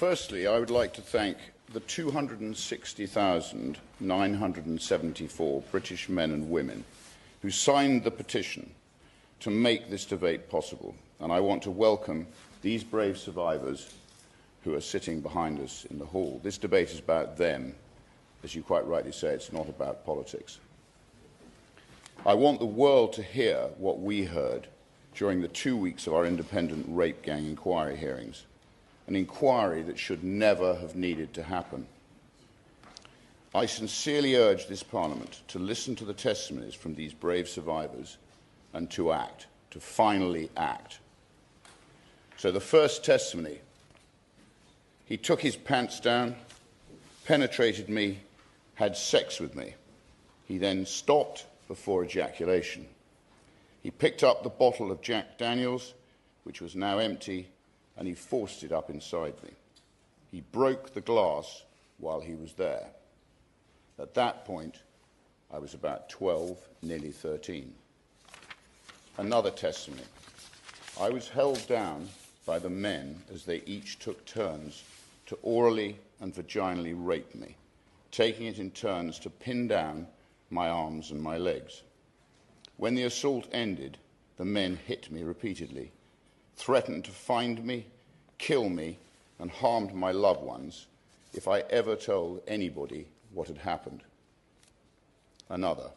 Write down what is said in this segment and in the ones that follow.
Firstly, I would like to thank the 260,974 British men and women who signed the petition to make this debate possible, and I want to welcome these brave survivors who are sitting behind us in the hall. This debate is about them. As you quite rightly say, it's not about politics. I want the world to hear what we heard during the 2 weeks of our independent rape gang inquiry hearings, an inquiry that should never have needed to happen. I sincerely urge this Parliament to listen to the testimonies from these brave survivors and to act, to finally act. So the first testimony: he took his pants down, penetrated me, had sex with me. He then stopped before ejaculation. He picked up the bottle of Jack Daniels, which was now empty, and he forced it up inside me. He broke the glass while he was there. At that point, I was about 12, nearly 13. Another testimony: I was held down by the men as they each took turns to orally and vaginally rape me, taking it in turns to pin down my arms and my legs. When the assault ended, the men hit me repeatedly, threatened to find me, kill me, and harmed my loved ones if I ever told anybody what had happened. Another: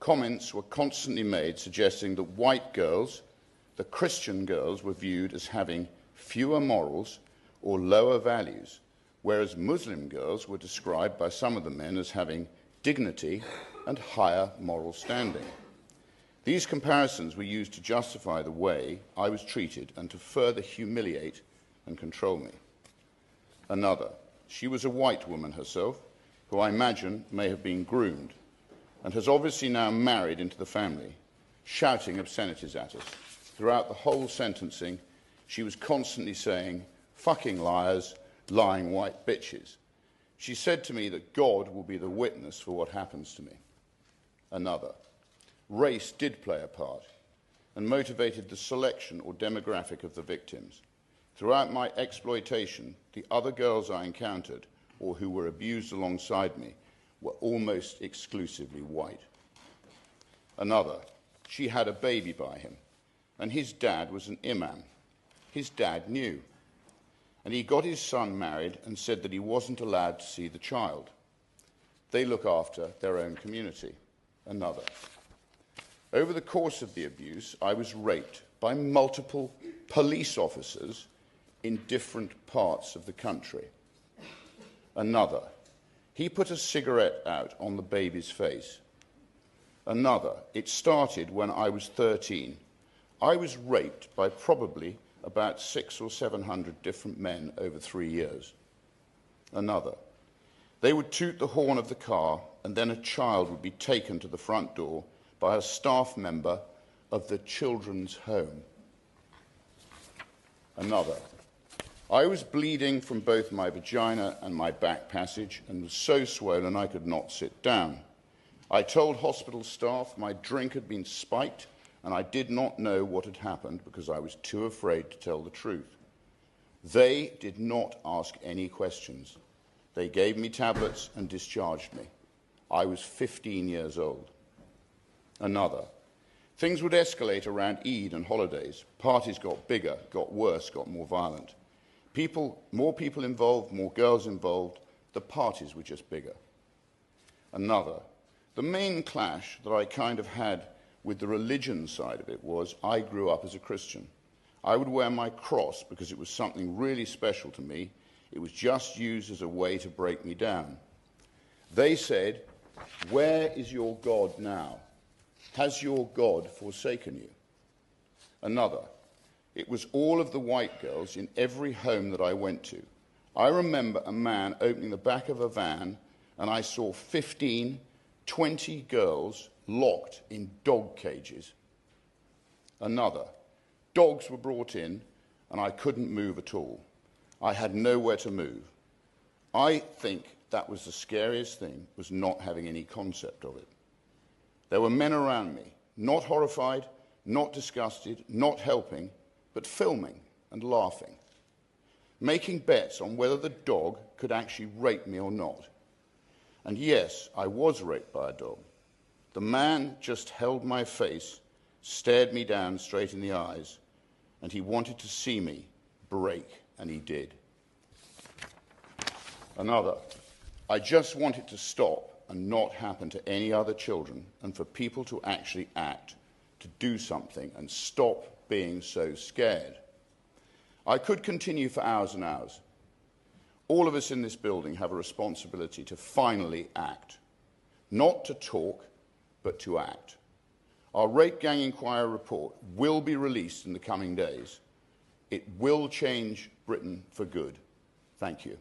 comments were constantly made suggesting that white girls, the Christian girls, were viewed as having fewer morals or lower values, whereas Muslim girls were described by some of the men as having dignity and higher moral standing. These comparisons were used to justify the way I was treated and to further humiliate and control me. Another: she was a white woman herself, who I imagine may have been groomed, and has obviously now married into the family, shouting obscenities at us. Throughout the whole sentencing, she was constantly saying, "Fucking liars, lying white bitches." She said to me that God will be the witness for what happens to me. Another: race did play a part and motivated the selection or demographic of the victims. Throughout my exploitation, the other girls I encountered or who were abused alongside me were almost exclusively white. Another: she had a baby by him, and his dad was an imam. His dad knew, and he got his son married and said that he wasn't allowed to see the child. They look after their own community. Another: over the course of the abuse, I was raped by multiple police officers in different parts of the country. Another: he put a cigarette out on the baby's face. Another: it started when I was 13. I was raped by probably about 600 or 700 different men over 3 years. Another: they would toot the horn of the car, and then a child would be taken to the front door by a staff member of the children's home. Another: I was bleeding from both my vagina and my back passage and was so swollen I could not sit down. I told hospital staff my drink had been spiked and I did not know what had happened because I was too afraid to tell the truth. They did not ask any questions. They gave me tablets and discharged me. I was 15 years old. Another: things would escalate around Eid and holidays. Parties got bigger, got worse, got more violent. More people involved, more girls involved. The parties were just bigger. Another: the main clash that I kind of had with the religion side of it was I grew up as a Christian. I would wear my cross because it was something really special to me. It was just used as a way to break me down. They said, "Where is your God now? Has your God forsaken you?" Another: it was all of the white girls in every home that I went to. I remember a man opening the back of a van and I saw 15, 20 girls locked in dog cages. Another: dogs were brought in and I couldn't move at all. I had nowhere to move. I think that was the scariest thing, was not having any concept of it. There were men around me, not horrified, not disgusted, not helping, but filming and laughing. making bets on whether the dog could actually rape me or not. And yes, I was raped by a dog. The man just held my face, stared me down straight in the eyes, and he wanted to see me break, and he did. Another, I just want it to stop and not happen to any other children, and for people to actually act, to do something, and stop being so scared. I could continue for hours and hours. All of us in this building have a responsibility to finally act. Not to talk, but to act. Our Rape Gang Inquiry report will be released in the coming days. It will change Britain for good. Thank you.